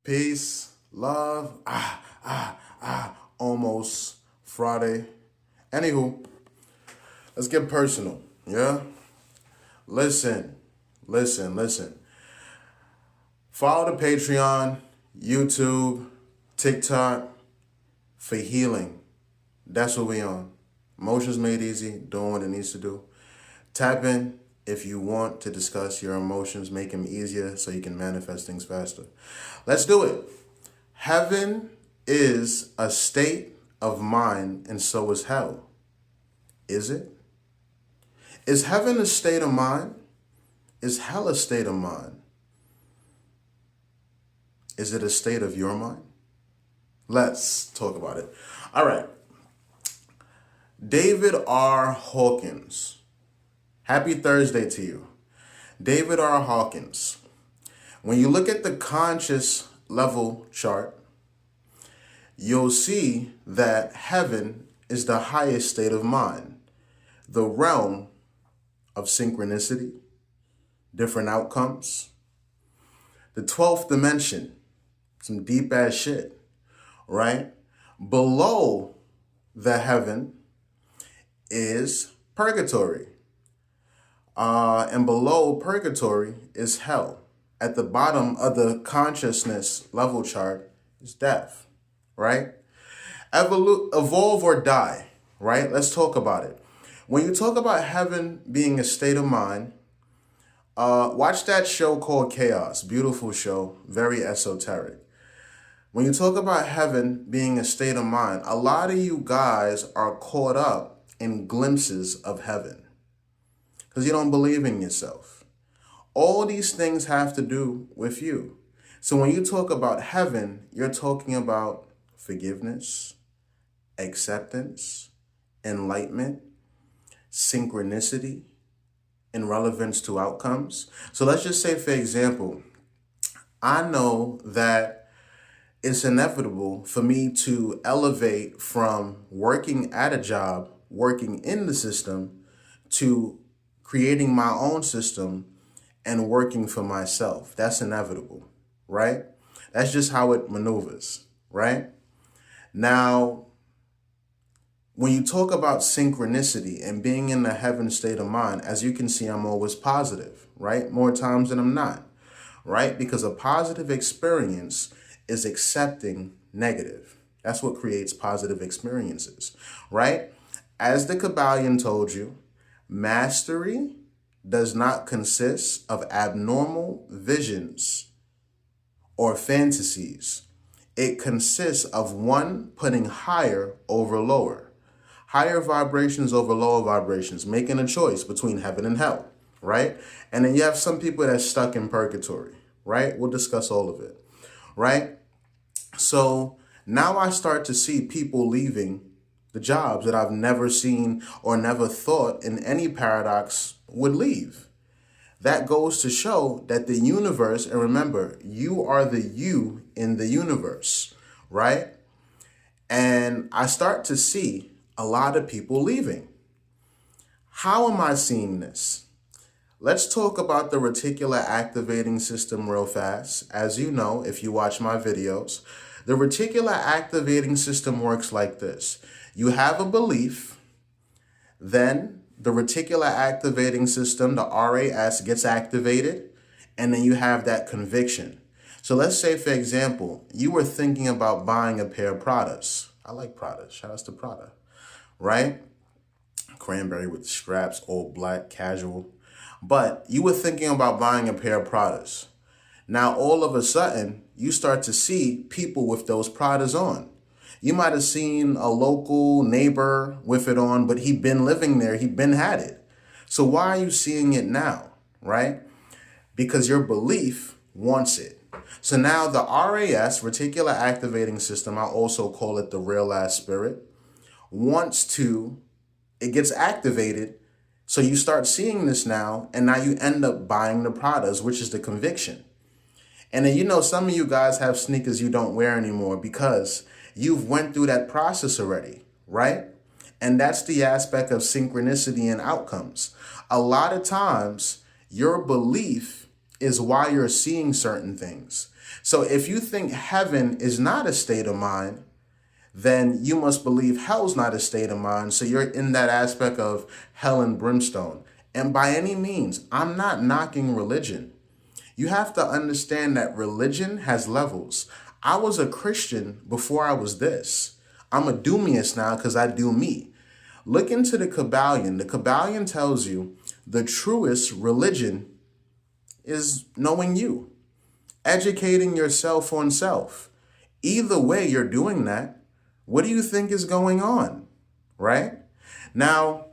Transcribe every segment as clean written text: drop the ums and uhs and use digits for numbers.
Peace, love, almost Friday. Anywho, let's get personal, yeah? Listen. Follow the Patreon, YouTube, TikTok for healing. That's what we on. Emotions made easy, doing what it needs to do. Tap in if you want to discuss your emotions, make them easier so you can manifest things faster. Let's do it. Heaven is a state of mind, and so is hell. Is it? Is heaven a state of mind? Is hell a state of mind? Is it a state of your mind? Let's talk about it. All right. David R. Hawkins. Happy Thursday to you. David R. Hawkins. When you look at the conscious level chart, you'll see that heaven is the highest state of mind, the realm of synchronicity, different outcomes, the 12th dimension, some deep ass shit, right? Below the heaven is purgatory. And below purgatory is hell. At the bottom of the consciousness level chart is death, right? Evolve or die, right? Let's talk about it. When you talk about heaven being a state of mind, watch that show called Chaos. Beautiful show, very esoteric. When you talk about heaven being a state of mind, a lot of you guys are caught up in glimpses of heaven because you don't believe in yourself. All these things have to do with you. So when you talk about heaven, you're talking about forgiveness, acceptance, enlightenment, synchronicity, and relevance to outcomes. So let's just say, for example, I know that it's inevitable for me to elevate from working at a job, working in the system, to creating my own system and working for myself. That's inevitable, right? That's just how it maneuvers, right? Now, when you talk about synchronicity and being in the heaven state of mind, as you can see, I'm always positive, right? More times than I'm not, right? Because a positive experience is accepting negative. That's what creates positive experiences, right? As the Kabbalion told you, mastery does not consist of abnormal visions or fantasies. It consists of one putting higher over lower, higher vibrations over lower vibrations, making a choice between heaven and hell, right? And then you have some people that's stuck in purgatory, right? We'll discuss all of it, right? So now I start to see people leaving the jobs that I've never seen or never thought in any paradox would leave. That goes to show that the universe, and remember, you are the you in the universe, right? And I start to see a lot of people leaving. How am I seeing this? Let's talk about the reticular activating system real fast. As you know, if you watch my videos, the reticular activating system works like this. You have a belief, then the reticular activating system, the RAS, gets activated, and then you have that conviction. So let's say, for example, you were thinking about buying a pair of Pradas. I like Prada. Shout outs to Prada, right? Cranberry with straps, all black, casual. But you were thinking about buying a pair of Pradas. Now, all of a sudden, you start to see people with those Pradas on. You might have seen a local neighbor with it on, but he'd been living there. He'd been had it. So why are you seeing it now, right? Because your belief wants it. So now the RAS, reticular activating system, I also call it the real ass spirit, it gets activated. So you start seeing this now, and now you end up buying the Pradas, which is the conviction. And then, you know, some of you guys have sneakers you don't wear anymore because you've went through that process already, right? And that's the aspect of synchronicity and outcomes. A lot of times, your belief is why you're seeing certain things. So if you think heaven is not a state of mind, then you must believe hell's not a state of mind. So you're in that aspect of hell and brimstone. And by any means, I'm not knocking religion. You have to understand that religion has levels. I was a Christian before I was this. I'm a doomiest now because I do me. Look into the Kabbalion. The Kabbalion tells you the truest religion is knowing you, educating yourself on self. Either way, you're doing that. What do you think is going on, right? Now,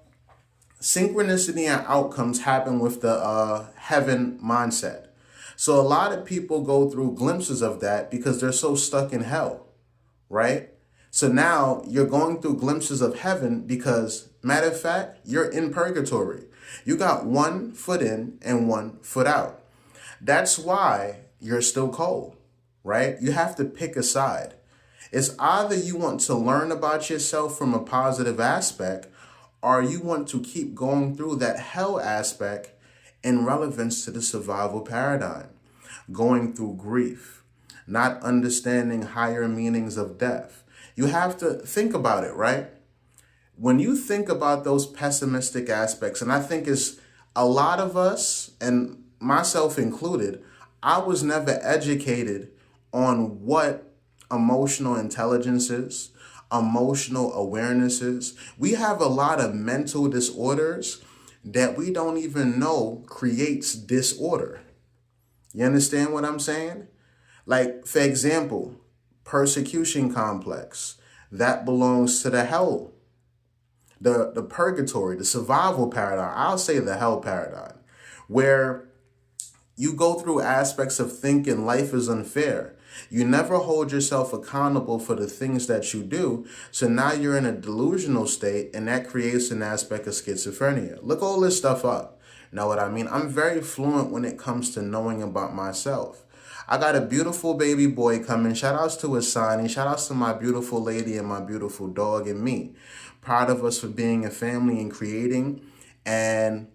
synchronicity and outcomes happen with the heaven mindset. So a lot of people go through glimpses of that because they're so stuck in hell, right? So now you're going through glimpses of heaven because, matter of fact, you're in purgatory. You got 1 foot in and 1 foot out. That's why you're still cold, right? You have to pick a side. It's either you want to learn about yourself from a positive aspect, or you want to keep going through that hell aspect in relevance to the survival paradigm, going through grief, not understanding higher meanings of death. You have to think about it, right? When you think about those pessimistic aspects, and I think it's a lot of us, and myself included, I was never educated on what emotional intelligence is, emotional awareness is. We have a lot of mental disorders that we don't even know creates disorder. You understand what I'm saying? Like, for example, persecution complex. That belongs to the hell, the purgatory, the survival paradigm. I'll say the hell paradigm, where you go through aspects of thinking life is unfair. You never hold yourself accountable for the things that you do. So now you're in a delusional state, and that creates an aspect of schizophrenia. Look all this stuff up. Know what I mean? I'm very fluent when it comes to knowing about myself. I got a beautiful baby boy coming. Shout outs to Asani. Shout outs to my beautiful lady and my beautiful dog and me. Proud of us for being a family and creating. And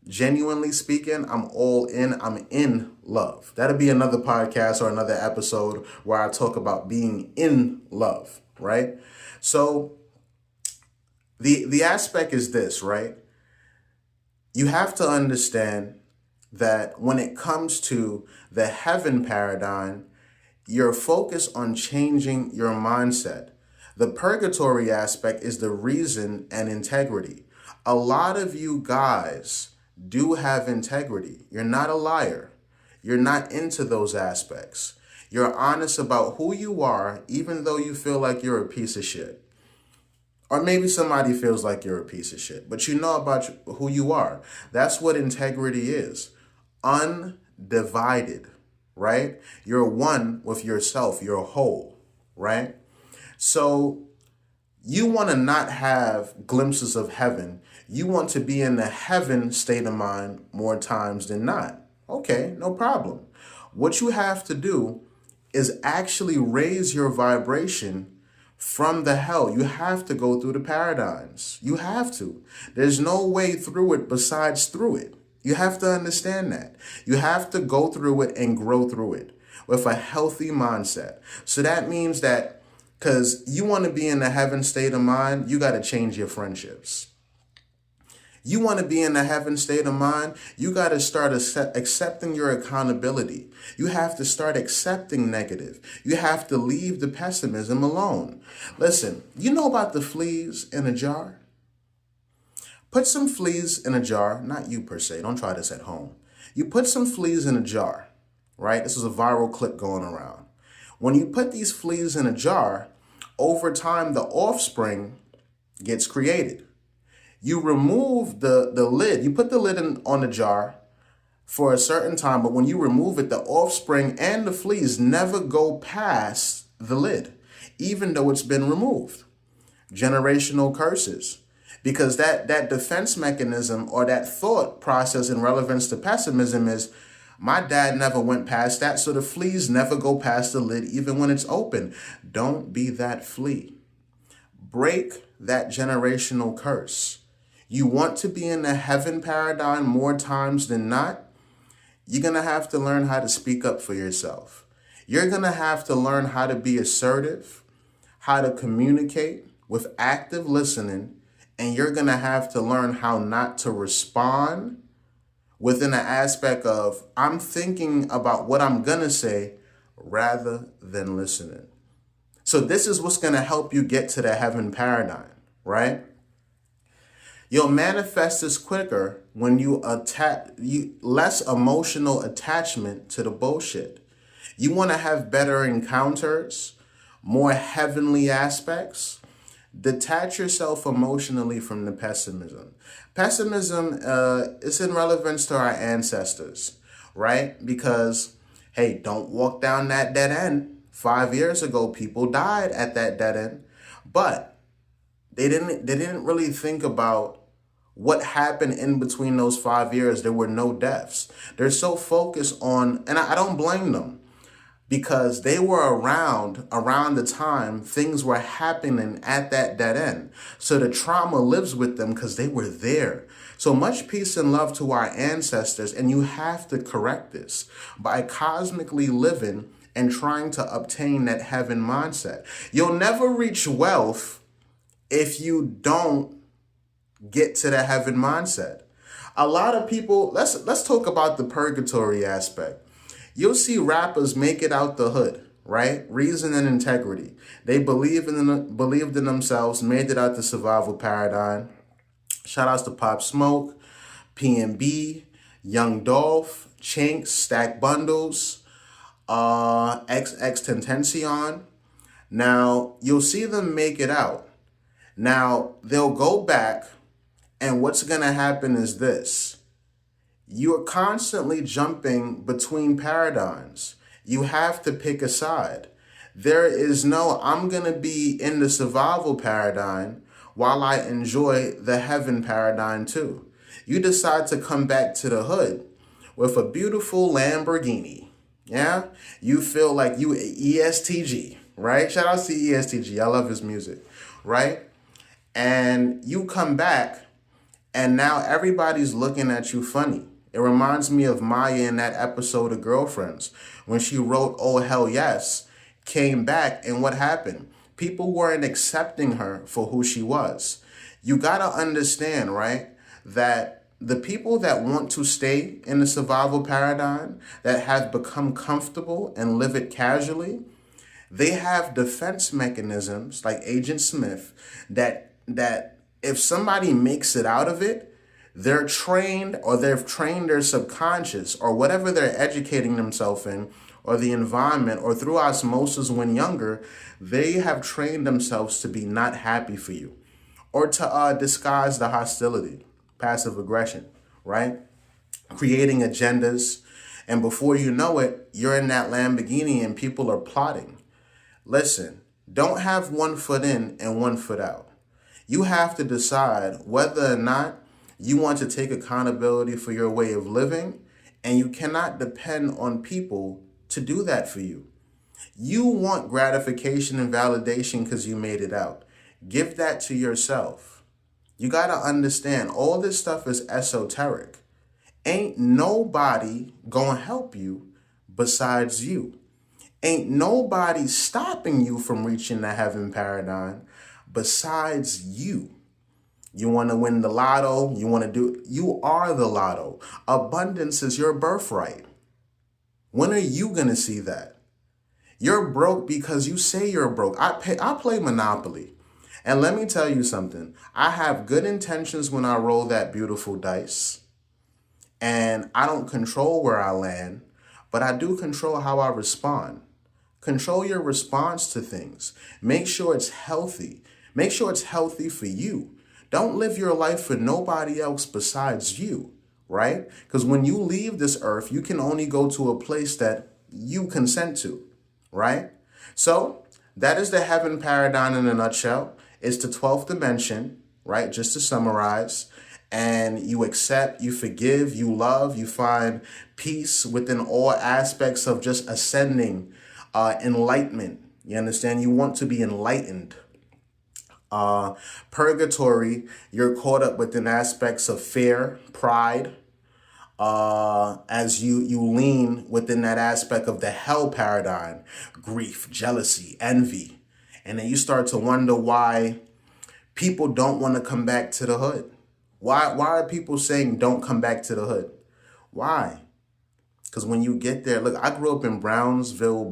genuinely speaking, I'm all in. I'm in love. That'll be another podcast or another episode where I talk about being in love, right? So the aspect is this, right? You have to understand that when it comes to the heaven paradigm, you're focused on changing your mindset. The purgatory aspect is the reason and integrity. A lot of you guys do have integrity. You're not a liar. You're not into those aspects. You're honest about who you are, even though you feel like you're a piece of shit. Or maybe somebody feels like you're a piece of shit, but you know about who you are. That's what integrity is. Undivided, right? You're one with yourself. You're whole, right? So you want to not have glimpses of heaven. You want to be in the heaven state of mind more times than not. Okay, no problem. What you have to do is actually raise your vibration from the hell. You have to go through the paradigms. You have to. There's no way through it besides through it. You have to understand that. You have to go through it and grow through it with a healthy mindset. So that means that because you want to be in the heaven state of mind, you got to change your friendships. You want to be in the heaven state of mind, you got to start accepting your accountability. You have to start accepting negative. You have to leave the pessimism alone. Listen, you know about the fleas in a jar? Put some fleas in a jar, not you per se, don't try this at home. You put some fleas in a jar, right? This is a viral clip going around. When you put these fleas in a jar, over time the offspring gets created. You remove the lid, you put the lid on the jar for a certain time, but when you remove it, the offspring and the fleas never go past the lid, even though it's been removed. Generational curses. Because that defense mechanism or that thought process in relevance to pessimism is, my dad never went past that, so the fleas never go past the lid even when it's open. Don't be that flea. Break that generational curse. You want to be in the heaven paradigm more times than not, you're going to have to learn how to speak up for yourself. You're going to have to learn how to be assertive, how to communicate with active listening, and you're going to have to learn how not to respond within the aspect of I'm thinking about what I'm going to say rather than listening. So this is what's going to help you get to the heaven paradigm, right? You'll manifest this quicker when you less emotional attachment to the bullshit. You want to have better encounters, more heavenly aspects. Detach yourself emotionally from the pessimism. Pessimism is in relevance to our ancestors, right? Because, hey, don't walk down that dead end. 5 years ago, people died at that dead end, but they didn't really think about what happened in between those 5 years. There were no deaths. They're so focused on, and I don't blame them, because they were around the time things were happening at that dead end. So the trauma lives with them because they were there. So much peace and love to our ancestors, and you have to correct this by cosmically living and trying to obtain that heaven mindset. You'll never reach wealth if you don't get to the heaven mindset. A lot of people, let's talk about the purgatory aspect. You'll see rappers make it out the hood, right? Reason and integrity. They believed in themselves, made it out the survival paradigm. Shout outs to Pop Smoke, PNB, Young Dolph, Chinks, Stack Bundles, XXXTentacion. Now, you'll see them make it out. Now, they'll go back, and what's going to happen is this. You're constantly jumping between paradigms. You have to pick a side. There is no, I'm going to be in the survival paradigm while I enjoy the heaven paradigm too. You decide to come back to the hood with a beautiful Lamborghini. Yeah? You feel like you ESTG, right? Shout out to ESTG. I love his music, right? And you come back, and now everybody's looking at you funny. It reminds me of Maya in that episode of Girlfriends when she wrote "Oh Hell Yes," came back, and what happened? People weren't accepting her for who she was. You gotta understand, right, that the people that want to stay in the survival paradigm, that have become comfortable and live it casually, they have defense mechanisms like Agent Smith that if somebody makes it out of it, they're trained, or they've trained their subconscious or whatever they're educating themselves in, or the environment, or through osmosis when younger, they have trained themselves to be not happy for you, or to disguise the hostility, passive aggression, right? Creating agendas. And before you know it, you're in that Lamborghini and people are plotting. Listen, don't have 1 foot in and 1 foot out. You have to decide whether or not you want to take accountability for your way of living, and you cannot depend on people to do that for you. You want gratification and validation because you made it out. Give that to yourself. You got to understand, all this stuff is esoteric. Ain't nobody gonna help you besides you. Ain't nobody stopping you from reaching the heaven paradigm besides you. You want to win the lotto, you are the lotto. Abundance is your birthright. When are you going to see that? You're broke because you say you're broke. I play Monopoly. And let me tell you something. I have good intentions when I roll that beautiful dice. And I don't control where I land, but I do control how I respond. Control your response to things. Make sure it's healthy. Make sure it's healthy for you. Don't live your life for nobody else besides you, right? Because when you leave this earth, you can only go to a place that you consent to, right? So that is the heaven paradigm in a nutshell. It's the 12th dimension, right? Just to summarize. And you accept, you forgive, you love, you find peace within all aspects of just ascending, enlightenment. You understand? You want to be enlightened. Purgatory, you're caught up within aspects of fear, pride, as you lean within that aspect of the hell paradigm, grief, jealousy, envy. And then you start to wonder why people don't want to come back to the hood. Why are people saying don't come back to the hood? Why? Because when you get there, look, I grew up in Brownsville,